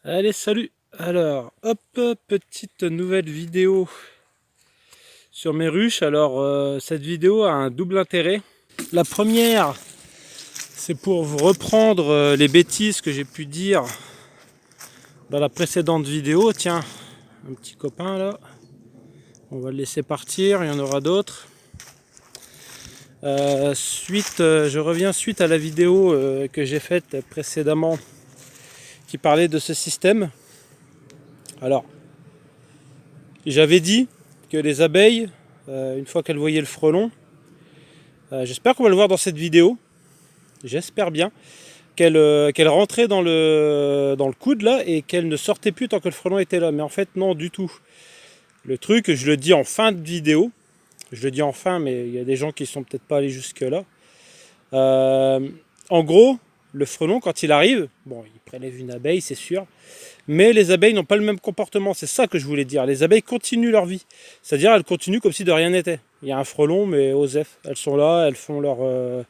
Allez, salut! Alors, hop, petite nouvelle vidéo sur mes ruches. Alors, cette vidéo a un double intérêt. La première, c'est pour vous reprendre les bêtises que j'ai pu dire dans la précédente vidéo. Tiens, un petit copain là. On va le laisser partir, il y en aura d'autres. Je reviens suite à la vidéo que j'ai faite précédemment qui parlait de ce système. Alors, j'avais dit que les abeilles, une fois qu'elles voyaient le frelon, j'espère qu'on va le voir dans cette vidéo, j'espère bien, qu'elle rentrait dans le coude là et qu'elle ne sortait plus tant que le frelon était là. Mais en fait, non du tout. Le truc, je le dis en fin de vidéo, je le dis en fin, mais il y a des gens qui ne sont peut-être pas allés jusque là. En gros, le frelon, quand il arrive, bon, il prélève une abeille, c'est sûr, mais les abeilles n'ont pas le même comportement, c'est ça que je voulais dire. Les abeilles continuent leur vie, c'est-à-dire elles continuent comme si de rien n'était. Il y a un frelon, mais osef, elles sont là, elles font leur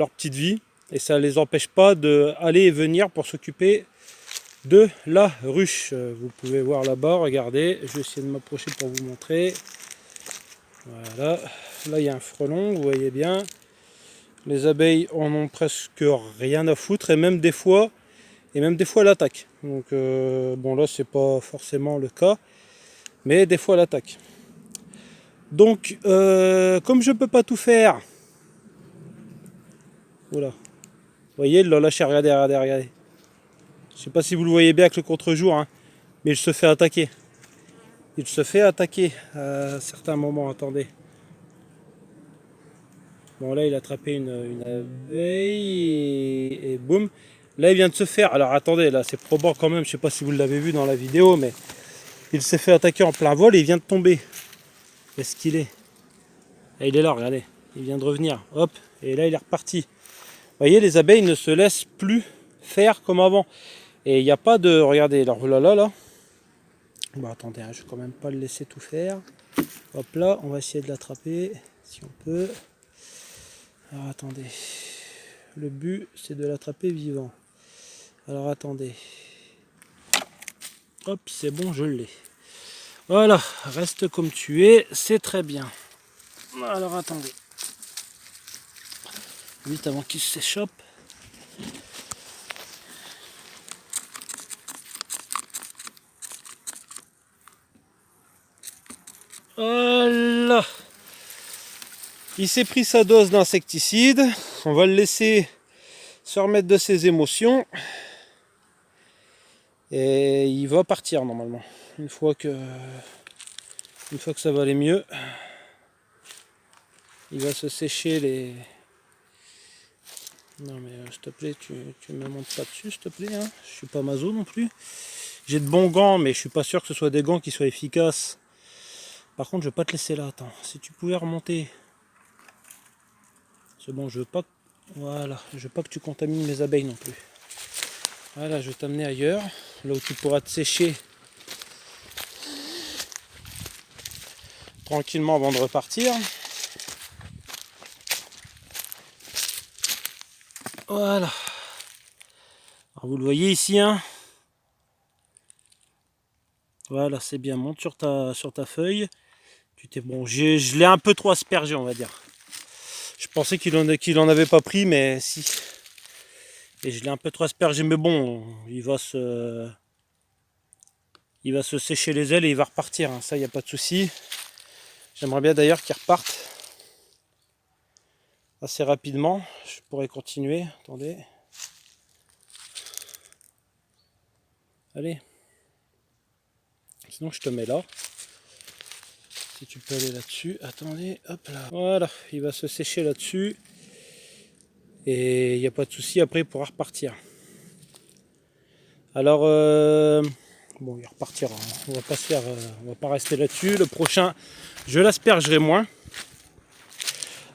petite vie, et ça ne les empêche pas d'aller et venir pour s'occuper de la ruche. Vous pouvez voir là-bas, regardez, je vais essayer de m'approcher pour vous montrer. Voilà, là il y a un frelon, vous voyez bien. Les abeilles en ont presque rien à foutre, et même des fois elle attaque. Donc bon, là c'est pas forcément le cas, mais des fois elle attaque. Donc comme je peux pas tout faire, voilà, vous voyez, il l'a lâché, regardez. Je sais pas si vous le voyez bien avec le contre-jour, hein, mais il se fait attaquer. Il se fait attaquer à certains moments, attendez. Bon, là il a attrapé une abeille et boum. Là il vient de se faire, alors attendez, là c'est probant quand même, je sais pas si vous l'avez vu dans la vidéo, mais il s'est fait attaquer en plein vol et il vient de tomber. Est-ce qu'il est? Et il est là, regardez. Il vient de revenir. Hop. Et là, il est reparti. Vous voyez, les abeilles ne se laissent plus faire comme avant. Et il n'y a pas de... Regardez, alors là. Bon, attendez, hein, je vais quand même pas le laisser tout faire. Hop là, on va essayer de l'attraper, si on peut. Alors, attendez. Le but, c'est de l'attraper vivant. Alors, attendez. Hop, c'est bon, je l'ai. Voilà, reste comme tu es, c'est très bien. Alors, attendez. Vite avant qu'il s'échappe. Voilà. Il s'est pris sa dose d'insecticide. On va le laisser se remettre de ses émotions. Et il va partir normalement. Une fois que ça va aller mieux, il va se sécher les... Non mais s'il te plaît, tu me montes pas dessus, s'il te plaît. Hein. Je suis pas maso non plus. J'ai de bons gants, mais je suis pas sûr que ce soit des gants qui soient efficaces. Par contre, je vais pas te laisser là. Attends, si tu pouvais remonter. C'est bon, je veux pas. Voilà, je veux pas que tu contamines les abeilles non plus. Voilà, je vais t'amener ailleurs, là où tu pourras te sécher tranquillement avant de repartir. Voilà. Alors vous le voyez ici, hein. Voilà, c'est bien. Monte sur ta feuille. Bon, je l'ai un peu trop aspergé, on va dire. Je pensais qu'il en avait pas pris, mais si. Et je l'ai un peu trop aspergé, mais bon, il va se sécher les ailes et il va repartir. Hein. Ça, il n'y a pas de souci. J'aimerais bien d'ailleurs qu'il reparte assez rapidement. Je pourrais continuer. Attendez. Allez. Sinon, je te mets là. Si tu peux aller là-dessus. Attendez. Hop là. Voilà. Il va se sécher là-dessus. Et il n'y a pas de souci. Après, il pourra repartir. Alors, bon, il repartira. On va pas rester là-dessus. Le prochain, je l'aspergerai moins.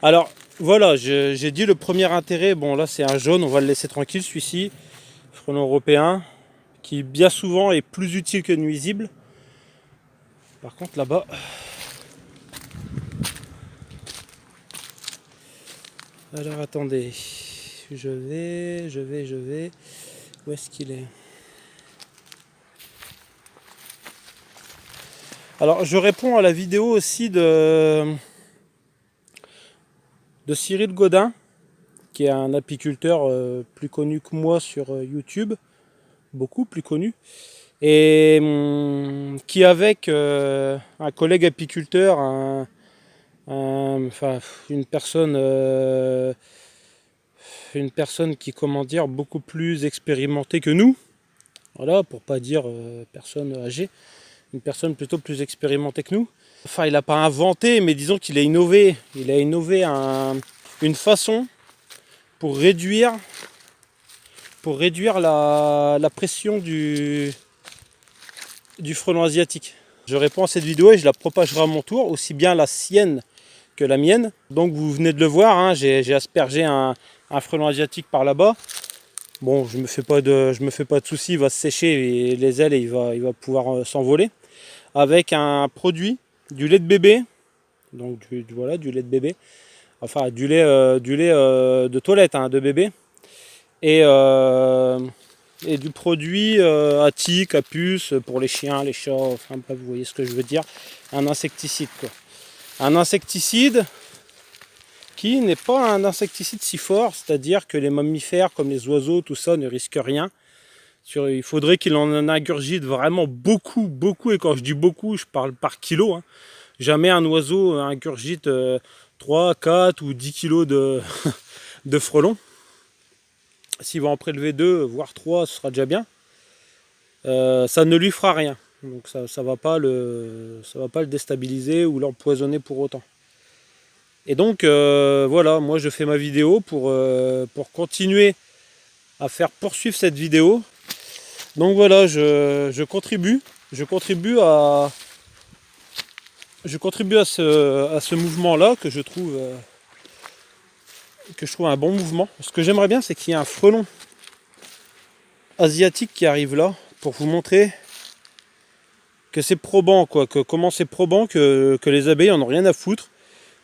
Alors, voilà, j'ai dit le premier intérêt. Bon, là, c'est un jaune. On va le laisser tranquille, celui-ci. Frelon européen. Qui, bien souvent, est plus utile que nuisible. Par contre, là-bas... Alors, attendez. Je vais. Où est-ce qu'il est? Alors je réponds à la vidéo aussi de Cyril Godin, qui est un apiculteur plus connu que moi sur YouTube, beaucoup plus connu, et qui avec un collègue apiculteur, enfin une personne qui, comment dire, beaucoup plus expérimentée que nous, voilà, pour pas dire personne âgée, une personne plutôt plus expérimentée que nous. Enfin, il n'a pas inventé, mais disons qu'il a innové. Il a innové une façon pour réduire la pression du frelon asiatique. Je réponds à cette vidéo et je la propagerai à mon tour, aussi bien la sienne que la mienne. Donc vous venez de le voir, hein, j'ai aspergé un frelon asiatique par là-bas. Bon, je me fais pas de soucis, il va se sécher et les ailes et il va pouvoir s'envoler. Avec un produit, du lait de bébé, donc voilà, du lait de bébé, enfin du lait de toilette, hein, de bébé, et du produit à tiques, à puces pour les chiens, les chats, enfin bref, vous voyez ce que je veux dire, un insecticide quoi. Un insecticide qui n'est pas un insecticide si fort, c'est-à-dire que les mammifères comme les oiseaux, tout ça, ne risquent rien. Il faudrait qu'il en ingurgite vraiment beaucoup, beaucoup, et quand je dis beaucoup, je parle par kilo, hein. Jamais un oiseau ingurgite 3, 4 ou 10 kilos de, de frelons. S'il va en prélever 2, voire 3, ce sera déjà bien. Ça ne lui fera rien. Donc ça ne va pas le déstabiliser ou l'empoisonner pour autant. Et donc voilà, moi je fais ma vidéo pour continuer à faire poursuivre cette vidéo. Donc voilà, je contribue à ce mouvement-là que je trouve un bon mouvement. Ce que j'aimerais bien, c'est qu'il y ait un frelon asiatique qui arrive là pour vous montrer que c'est probant, quoi, comment c'est probant que les abeilles en ont rien à foutre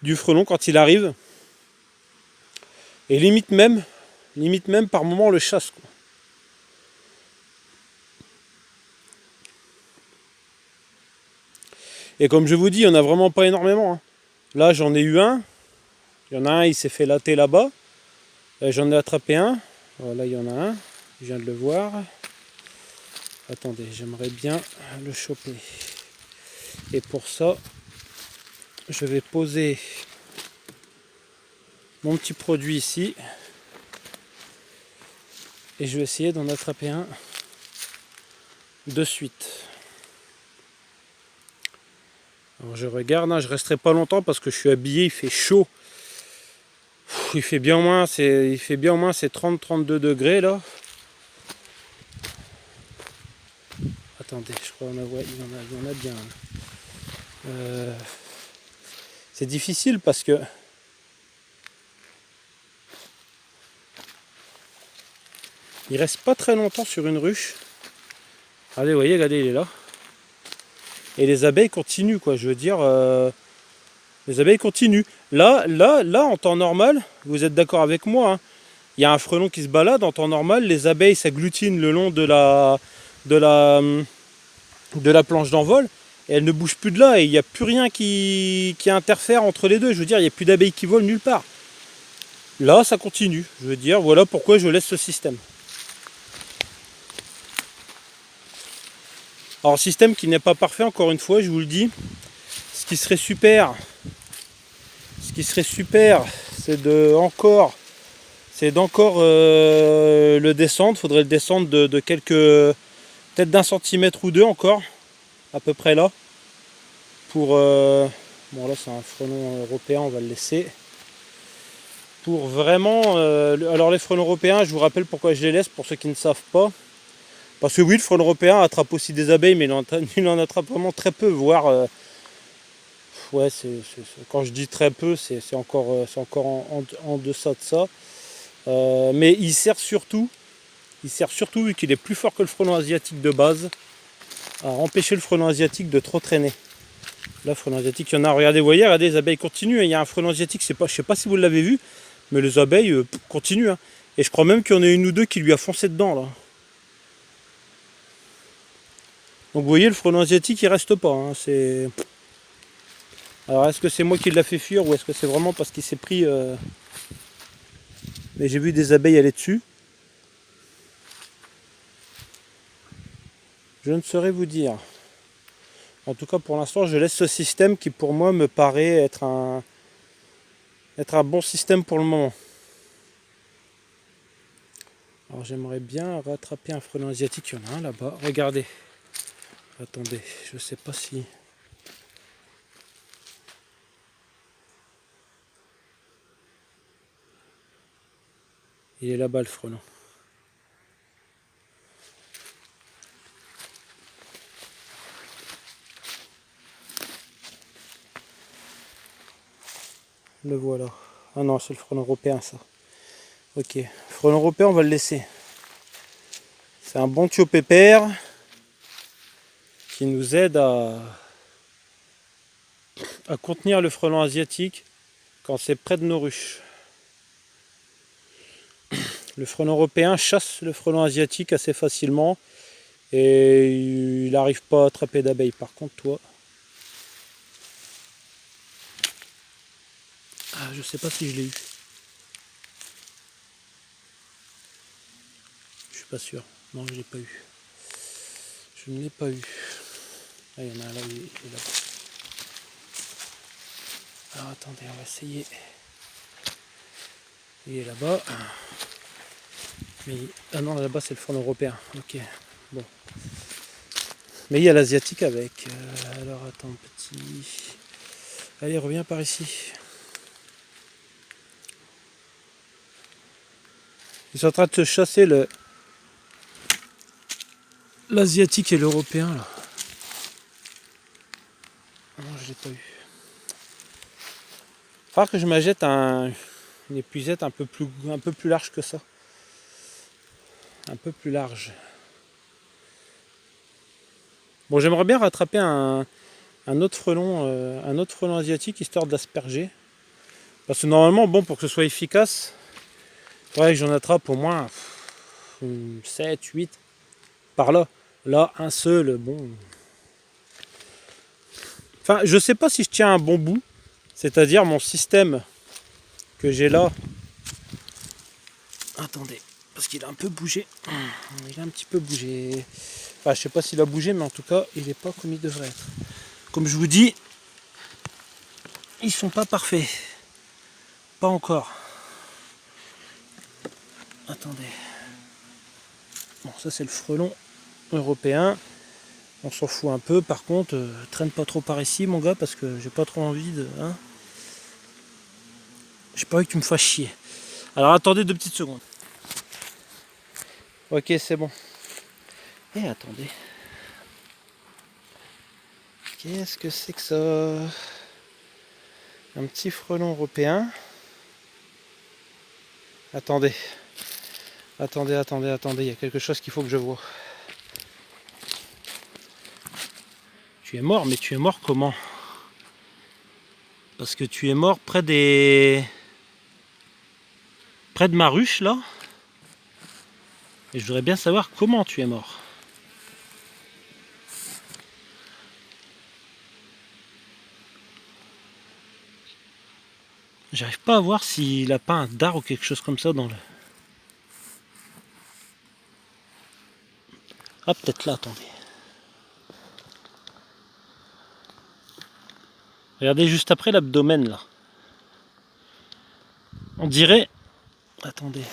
du frelon quand il arrive. Et limite même par moment le chasse, quoi. Et comme je vous dis, il n'y en a vraiment pas énormément, hein. Là j'en ai eu un. Il y en a un, il s'est fait latter là-bas. J'en ai attrapé un. Voilà, il y en a un. Je viens de le voir. Attendez, j'aimerais bien le choper. Et pour ça, je vais poser mon petit produit ici. Et je vais essayer d'en attraper un de suite. Alors je regarde, hein, je resterai pas longtemps parce que je suis habillé, il fait chaud. Il fait bien au moins ces 30-32 degrés là. Attendez, je crois qu'il y en a bien. C'est difficile parce que il reste pas très longtemps sur une ruche. Allez, vous voyez, regardez, il est là. Et les abeilles continuent, quoi. Je veux dire, les abeilles continuent. Là, en temps normal, vous êtes d'accord avec moi, hein, il y a un frelon qui se balade. En temps normal, les abeilles s'agglutinent le long de la planche d'envol. Et elles ne bougent plus de là. Et il n'y a plus rien qui interfère entre les deux. Je veux dire, il n'y a plus d'abeilles qui volent nulle part. Là, ça continue. Je veux dire, voilà pourquoi je laisse ce système. Alors, système qui n'est pas parfait, encore une fois, je vous le dis. Ce qui serait super, c'est d'encore le descendre. Il faudrait le descendre de quelques, peut-être d'1 cm ou 2 encore, à peu près là. Pour bon, là c'est un frelon européen, on va le laisser. Pour vraiment, alors les frelons européens, je vous rappelle pourquoi je les laisse pour ceux qui ne savent pas. Parce que oui, le frelon européen attrape aussi des abeilles, mais il en attrape vraiment très peu, voire ouais, quand je dis très peu, c'est encore en deçà de ça. Mais il sert surtout, vu qu'il est plus fort que le frelon asiatique de base, à empêcher le frelon asiatique de trop traîner. Là, le frelon asiatique, il y en a, regardez, vous voyez, regardez, les abeilles continuent. Il y a un frelon asiatique, je ne sais pas si vous l'avez vu, mais les abeilles continuent, hein. Et je crois même qu'il y en a une ou deux qui lui a foncé dedans, là. Donc vous voyez, le frelon asiatique il reste pas. Hein, alors est-ce que c'est moi qui l'a fait fuir ou est-ce que c'est vraiment parce qu'il s'est pris... Mais j'ai vu des abeilles aller dessus. Je ne saurais vous dire. En tout cas pour l'instant je laisse ce système qui pour moi me paraît être un bon système pour le moment. Alors j'aimerais bien rattraper un frelon asiatique, il y en a un là-bas, regardez. Attendez, je sais pas si... Il est là-bas le frelon. Le voilà. Ah non, c'est le frelon européen ça. Ok, frelon européen on va le laisser. C'est un bon tuyau pépère qui nous aide à contenir le frelon asiatique quand c'est près de nos ruches. Le frelon européen chasse le frelon asiatique assez facilement et il n'arrive pas à attraper d'abeilles. Par contre toi, je sais pas si je l'ai eu. Je suis pas sûr. Non, je l'ai pas eu. Je ne l'ai pas eu. Ah, il y en a un là, il est là-bas. Alors attendez, on va essayer. Il est là-bas. Mais... Ah non, là-bas c'est le frelon européen. Ok, bon. Mais il y a l'asiatique avec. Alors attends, petit. Allez, reviens par ici. Ils sont en train de se chasser l'asiatique et l'européen là. Non, je l'ai pas eu. Il va falloir que je m'achète une épuisette un peu plus large que ça. Un peu plus large. Bon, j'aimerais bien rattraper un autre frelon asiatique histoire de l'asperger. Parce que normalement, bon, pour que ce soit efficace, il faudrait que j'en attrape au moins 7, 8 par là. Là, un seul, bon. Enfin, je sais pas si je tiens un bon bout. C'est-à-dire mon système que j'ai là. Attendez, parce qu'il a un peu bougé. Il a un petit peu bougé. Enfin, je sais pas s'il a bougé, mais en tout cas, il n'est pas comme il devrait être. Comme je vous dis, ils sont pas parfaits. Pas encore. Attendez. Bon, ça c'est le frelon européen. On s'en fout un peu. Par contre, traîne pas trop par ici, mon gars, parce que j'ai pas trop envie de... Hein, j'ai pas envie que tu me fasses chier. Alors attendez 2 petites secondes. Ok, c'est bon. Et attendez. Qu'est-ce que c'est que ça? Un petit frelon européen. Attendez. Attendez, il y a quelque chose qu'il faut que je vois. Tu es mort, mais tu es mort comment? Parce que tu es mort près de ma ruche là. Et je voudrais bien savoir comment tu es mort. J'arrive pas à voir s'il a pas un dard ou quelque chose comme ça dans le... Ah, peut-être là, attendez. Regardez juste après l'abdomen là. On dirait... Attendez.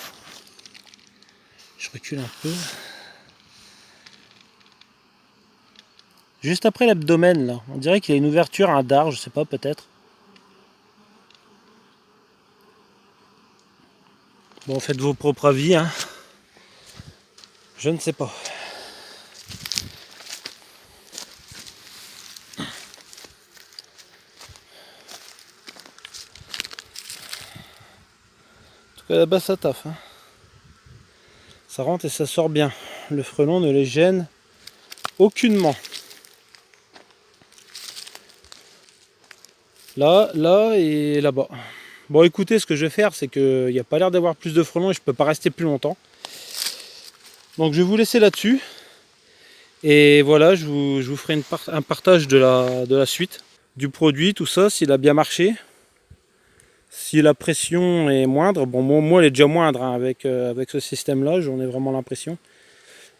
Je recule un peu. Juste après l'abdomen là. On dirait qu'il y a une ouverture, un dard, je sais pas, peut-être. Bon, faites vos propres avis, hein. Je ne sais pas. En tout cas, là-bas, ça taffe. Hein. Ça rentre et ça sort bien. Le frelon ne les gêne aucunement. Là, là et là-bas. Bon, écoutez, ce que je vais faire, c'est qu'il n'y a pas l'air d'avoir plus de frelons et je ne peux pas rester plus longtemps. Donc, je vais vous laisser là-dessus. Et voilà, je vous ferai un partage de la suite du produit, tout ça, s'il a bien marché. Si la pression est moindre, bon moi elle est déjà moindre hein, avec ce système-là, j'en ai vraiment l'impression.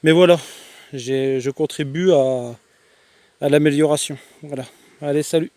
Mais voilà, je contribue à l'amélioration. Voilà. Allez, salut.